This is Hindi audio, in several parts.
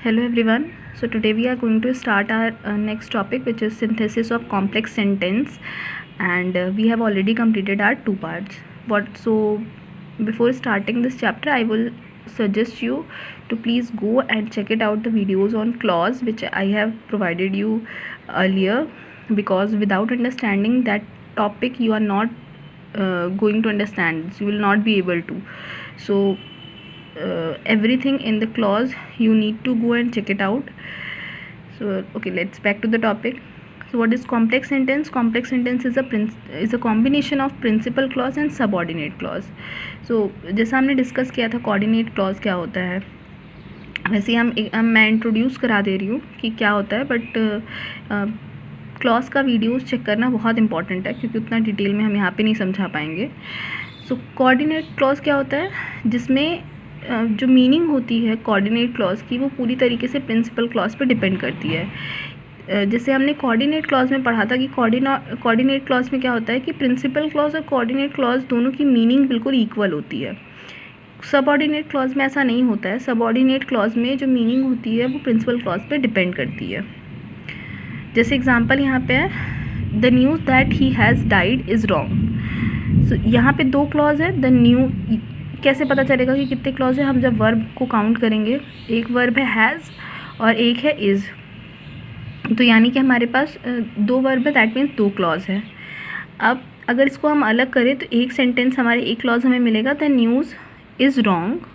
Hello everyone. So today we are going to start our next topic, which is synthesis of complex sentence, and we have already completed our two parts. Before starting this chapter, I will suggest you to please go and check it out the videos on clause which I have provided you earlier, because without understanding that topic you are not going to understand. You will not be able to. So everything in the clause you need to go and check it out. So okay, let's back to the topic. So what is complex sentence? Complex sentence is a combination of principal clause and subordinate clause. So जैसा हमने डिस्कस किया था कोऑर्डिनेट क्लॉज क्या होता है, वैसे ही मैं इंट्रोड्यूस करा दे रही हूँ कि क्या होता है, बट क्लॉज का वीडियोस चेक करना बहुत इंपॉर्टेंट है, क्योंकि उतना डिटेल में हम यहाँ पे नहीं समझा पाएंगे. सो कोऑर्डिनेट क्लॉज क्या होता है, जिसमें जो मीनिंग होती है कोऑर्डिनेट क्लॉज की, वो पूरी तरीके से प्रिंसिपल क्लॉज पे डिपेंड करती है. जैसे हमने कोऑर्डिनेट क्लॉज में पढ़ा था कि कोऑर्डिनेट क्लॉज में क्या होता है कि प्रिंसिपल क्लॉज और कोऑर्डिनेट क्लॉज दोनों की मीनिंग बिल्कुल इक्वल होती है. सबऑर्डिनेट क्लॉज में ऐसा नहीं होता है. सबऑर्डिनेट क्लॉज में जो मीनिंग होती है वो प्रिंसिपल क्लॉज पे डिपेंड करती है. जैसे एग्जांपल यहाँ पे है, the news that he has died is wrong. So यहाँ पे दो क्लॉज है. कैसे पता चलेगा कि कितने क्लॉज है? हम जब वर्ब को काउंट करेंगे, एक वर्ब है हैज़ और एक है इज़, तो यानी कि हमारे पास दो वर्ब है, दैट मीन्स दो क्लॉज है. अब अगर इसको हम अलग करें तो एक सेंटेंस हमारे एक क्लॉज हमें मिलेगा द न्यूज़ इज़ रॉन्ग,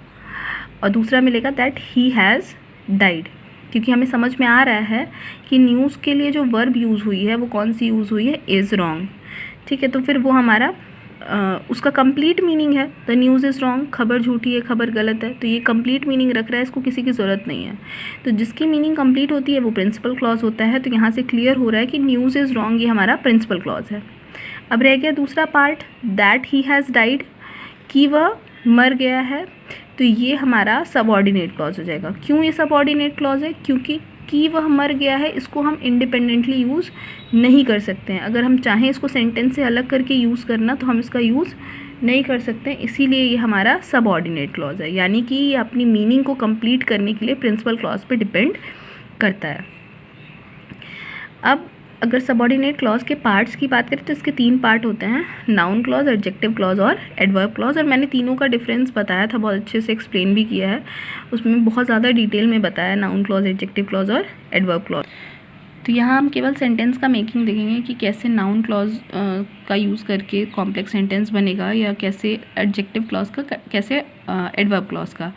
और दूसरा मिलेगा दैट ही हैज़ डाइड, क्योंकि हमें समझ में आ रहा है कि न्यूज़ के लिए जो वर्ब यूज़ हुई है वो कौन सी यूज़ हुई है, इज़ रॉन्ग. ठीक है, तो फिर वो हमारा उसका कंप्लीट मीनिंग है. द न्यूज़ इज़ रॉन्ग, खबर झूठी है, खबर गलत है, तो ये कंप्लीट मीनिंग रख रहा है, इसको किसी की ज़रूरत नहीं है. तो जिसकी मीनिंग कंप्लीट होती है वो प्रिंसिपल क्लॉज होता है. तो यहाँ से क्लियर हो रहा है कि न्यूज़ इज़ रॉन्ग ये हमारा प्रिंसिपल क्लॉज है. अब रह गया दूसरा part, that he has died, कि वह मर गया है, तो ये हमारा सबऑर्डिनेट क्लॉज हो जाएगा. क्यों ये सबऑर्डिनेट क्लॉज है? क्योंकि कि वह मर गया है इसको हम इंडिपेंडेंटली यूज़ नहीं कर सकते हैं. अगर हम चाहें इसको सेंटेंस से अलग करके यूज़ करना तो हम इसका यूज़ नहीं कर सकते, इसीलिए ये हमारा सबऑर्डिनेट क्लॉज है. यानी कि ये अपनी मीनिंग को कंप्लीट करने के लिए प्रिंसिपल क्लॉज पे डिपेंड करता है. अब अगर सबऑर्डिनेट क्लॉज के पार्ट्स की बात करें तो इसके तीन पार्ट होते हैं, नाउन क्लॉज, एडजेक्टिव क्लॉज और एडवर्ब क्लॉज. और मैंने तीनों का डिफरेंस बताया था, बहुत अच्छे से एक्सप्लेन भी किया है, उसमें बहुत ज़्यादा डिटेल में बताया नाउन क्लॉज, एडजेक्टिव क्लॉज और एडवर्ब क्लॉज. तो यहाँ हम केवल सेंटेंस का मेकिंग देखेंगे कि कैसे नाउन क्लॉज का यूज़ करके कॉम्प्लेक्स सेंटेंस बनेगा, या कैसे एडजेक्टिव क्लॉज का, कैसे एडवर्ब क्लॉज का.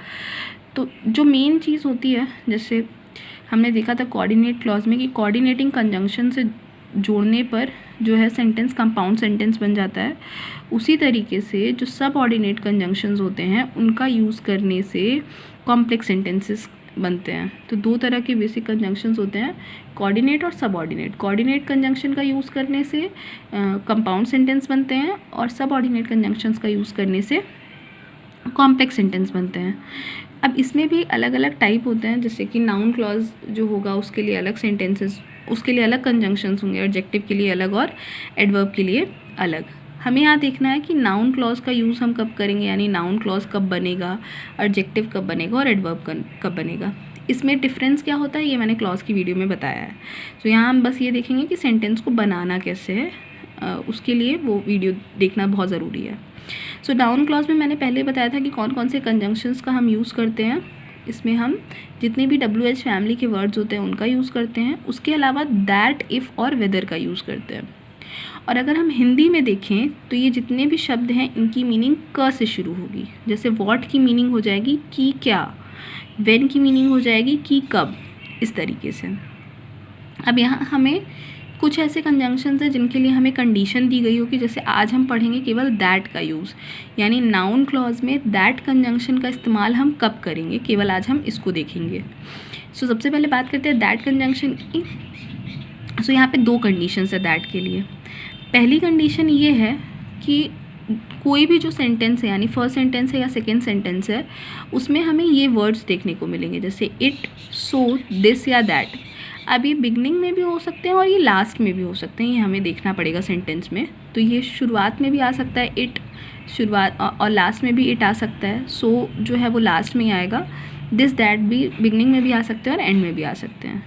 तो जो मेन चीज़ होती है, जैसे हमने देखा था कोऑर्डिनेट क्लॉज में कि कोऑर्डिनेटिंग कंजंक्शन से जोड़ने पर जो है सेंटेंस कंपाउंड सेंटेंस बन जाता है. उसी तरीके से जो सबऑर्डिनेट कंजंक्शंस होते हैं उनका यूज़ करने से कॉम्प्लेक्स सेंटेंसेस बनते हैं. तो दो तरह के बेसिक कंजंक्शंस होते हैं, कोऑर्डिनेट और सबऑर्डिनेट. कोऑर्डिनेट कंजंक्शन का यूज़ करने से कंपाउंड सेंटेंस बनते हैं, और सबऑर्डिनेट कंजंक्शंस का यूज़ करने से कॉम्प्लेक्स सेंटेंस बनते हैं. अब इसमें भी अलग अलग टाइप होते हैं, जैसे कि नाउन क्लॉज जो होगा उसके लिए अलग सेंटेंसेस, उसके लिए अलग कंजंक्शंस होंगे, एडजेक्टिव के लिए अलग और एडवर्ब के लिए अलग. हमें यहाँ देखना है कि नाउन क्लॉज का यूज़ हम कब करेंगे, यानी नाउन क्लॉज कब बनेगा, एडजेक्टिव कब बनेगा और एडवर्ब कब बनेगा. इसमें डिफरेंस क्या होता है ये मैंने क्लॉज की वीडियो में बताया है. तो यहाँ हम बस ये देखेंगे कि सेंटेंस को बनाना कैसे है, उसके लिए वो वीडियो देखना बहुत ज़रूरी है. सो नाउन क्लॉज में मैंने पहले बताया था कि कौन कौन से कंजंक्शंस का हम यूज़ करते हैं. इसमें हम जितने भी WH फैमिली के वर्ड्स होते हैं उनका यूज़ करते हैं. उसके अलावा दैट, इफ़ और वेदर का यूज़ करते हैं. और अगर हम हिंदी में देखें तो ये जितने भी शब्द हैं इनकी मीनिंग क से शुरू होगी. जैसे वॉट की मीनिंग हो जाएगी कि क्या, व्हेन की मीनिंग हो जाएगी कि कब, इस तरीके से. अब यहाँ हमें कुछ ऐसे कंजंक्शंस हैं जिनके लिए हमें कंडीशन दी गई होगी. जैसे आज हम पढ़ेंगे केवल दैट का यूज़, यानी नाउन क्लॉज में दैट कंजंक्शन का इस्तेमाल हम कब करेंगे, केवल आज हम इसको देखेंगे. सो सबसे पहले बात करते हैं दैट कंजंक्शन की. सो यहाँ पे दो कंडीशंस है दैट के लिए. पहली कंडीशन ये है कि कोई भी जो सेंटेंस है, यानी फर्स्ट सेंटेंस है या सेकेंड सेंटेंस है, उसमें हमें ये वर्ड्स देखने को मिलेंगे, जैसे इट, सो, दिस या दैट. अब ये बिगनिंग में भी हो सकते हैं और ये लास्ट में भी हो सकते हैं, ये हमें देखना पड़ेगा सेंटेंस में. तो ये शुरुआत में भी आ सकता है इट, शुरुआत, और लास्ट में भी इट आ सकता है. सो जो है वो लास्ट में ही आएगा, दिस दैट भी बिगनिंग में भी आ सकते हैं और एंड में भी आ सकते हैं।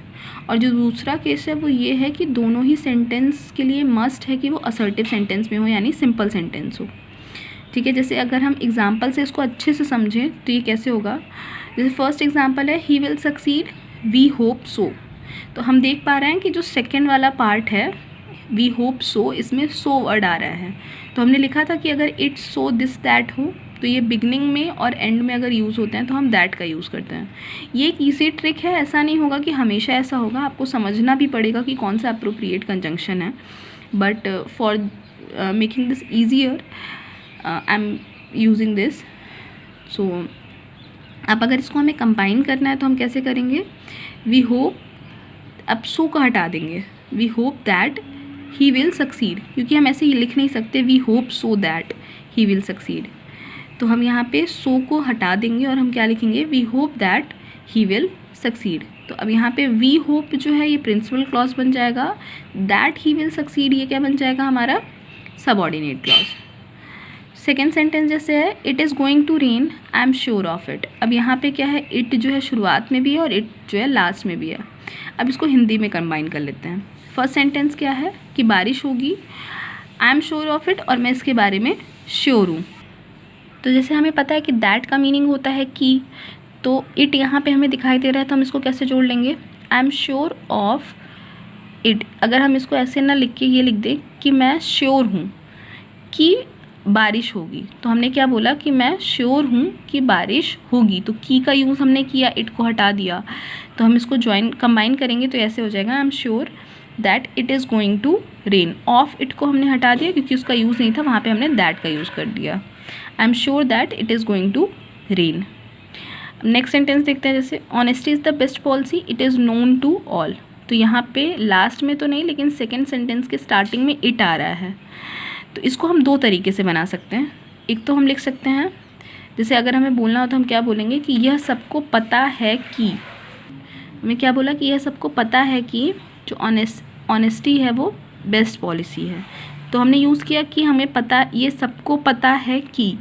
और जो दूसरा केस है वो ये है कि दोनों ही सेंटेंस के लिए मस्ट है कि वो असर्टिव सेंटेंस में हो, यानी सिंपल सेंटेंस हो। ठीक है, जैसे अगर हम एग्जाम्पल से इसको अच्छे से समझें तो ये कैसे होगा। जैसे फर्स्ट एग्जाम्पल है he will succeed we hope so. तो हम देख पा रहे हैं कि जो सेकेंड वाला पार्ट है वी होप सो, इसमें सो वर्ड आ रहा है। तो हमने लिखा था कि अगर इट सो दिस दैट हो तो ये बिगनिंग में और एंड में अगर यूज़ होते हैं तो हम दैट का यूज़ करते हैं। ये एक ईजी ट्रिक है, ऐसा नहीं होगा कि हमेशा ऐसा होगा, आपको समझना भी पड़ेगा कि कौन सा अप्रोप्रिएट कंजंक्शन है। But for making this easier I am using this. So अब अगर इसको हमें कंबाइन करना है तो हम कैसे करेंगे, वी होप, अब सो का हटा देंगे, we hope that he will succeed, क्योंकि हम ऐसे ही लिख नहीं सकते we hope so that he will succeed. तो हम यहाँ पे सो को हटा देंगे और हम क्या लिखेंगे, we hope that he will succeed. तो अब यहाँ पे वी होप जो है ये प्रिंसिपल क्लॉज बन जाएगा, दैट ही विल सक्सीड ये क्या बन जाएगा हमारा सबऑर्डिनेट क्लॉज। सेकेंड सेंटेंस जैसे है it is going to rain I am sure of it. अब यहाँ पे क्या है, इट जो है शुरुआत में भी है और इट जो है लास्ट में भी है। अब इसको हिंदी में कंबाइन कर लेते हैं। फर्स्ट सेंटेंस क्या है कि बारिश होगी, आई एम श्योर ऑफ इट, और मैं इसके बारे में श्योर हूँ। तो जैसे हमें पता है कि दैट का मीनिंग होता है कि, तो इट यहाँ पे हमें दिखाई दे रहा है तो हम इसको कैसे जोड़ लेंगे, आई एम श्योर ऑफ इट। अगर हम इसको ऐसे ना लिख के ये लिख दें कि मैं श्योर हूँ कि बारिश होगी, तो हमने क्या बोला कि मैं श्योर हूँ कि बारिश होगी। तो की का यूज़ हमने किया, इट को हटा दिया, तो हम इसको कंबाइन करेंगे तो ऐसे हो जाएगा, I am sure that it is going to rain. Of it को हमने हटा दिया क्योंकि उसका यूज़ नहीं था, वहाँ पे हमने दैट का यूज़ कर दिया, I am sure that it is going to rain. Next sentence देखते हैं, जैसे honesty is the best policy it is known to all. तो यहाँ पे लास्ट में तो नहीं, लेकिन सेकेंड सेंटेंस के स्टार्टिंग में इट आ रहा है। तो इसको हम दो तरीके से बना सकते हैं। एक तो हम लिख सकते हैं, जैसे अगर हमें बोलना हो तो हम क्या बोलेंगे कि यह सबको पता है कि, हमें क्या बोला कि यह सबको पता है कि जो ऑनेस्टी है वो बेस्ट पॉलिसी है। तो हमने यूज़ किया कि हमें पता, ये सबको पता है कि।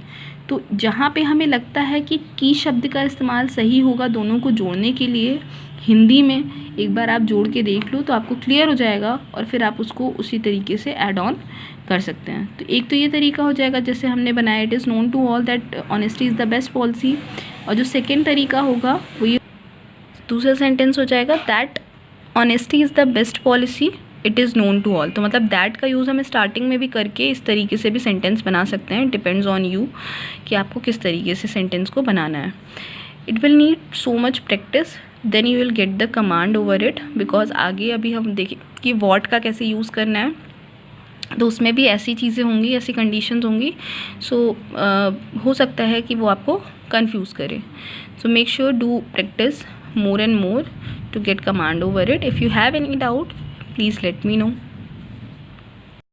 तो जहाँ पे हमें लगता है कि शब्द का इस्तेमाल सही होगा दोनों को जोड़ने के लिए, हिंदी में एक बार आप जोड़ के देख लो तो आपको क्लियर हो जाएगा और फिर आप उसको उसी तरीके से ऐड ऑन कर सकते हैं। तो एक तो ये तरीका हो जाएगा जैसे हमने बनाया, it is known to all that honesty is the best policy. और जो सेकेंड तरीका होगा वो ये दूसरा सेंटेंस हो जाएगा, that honesty is the best policy it is known to all. तो मतलब दैट का यूज़ हमें स्टार्टिंग में भी करके इस तरीके से भी सेंटेंस बना सकते हैं। डिपेंड्स ऑन यू कि आपको किस तरीके से सेंटेंस को बनाना है। It will need so much practice then you will get the command over it, because आगे अभी हम देखें कि वॉट का कैसे यूज़ करना है, तो उसमें भी ऐसी चीज़ें होंगी, ऐसी कंडीशंस होंगी। सो हो सकता है कि वो आपको कंफ्यूज करे। So make sure do practice more and more to get command over it. If you have any doubt, please let me know.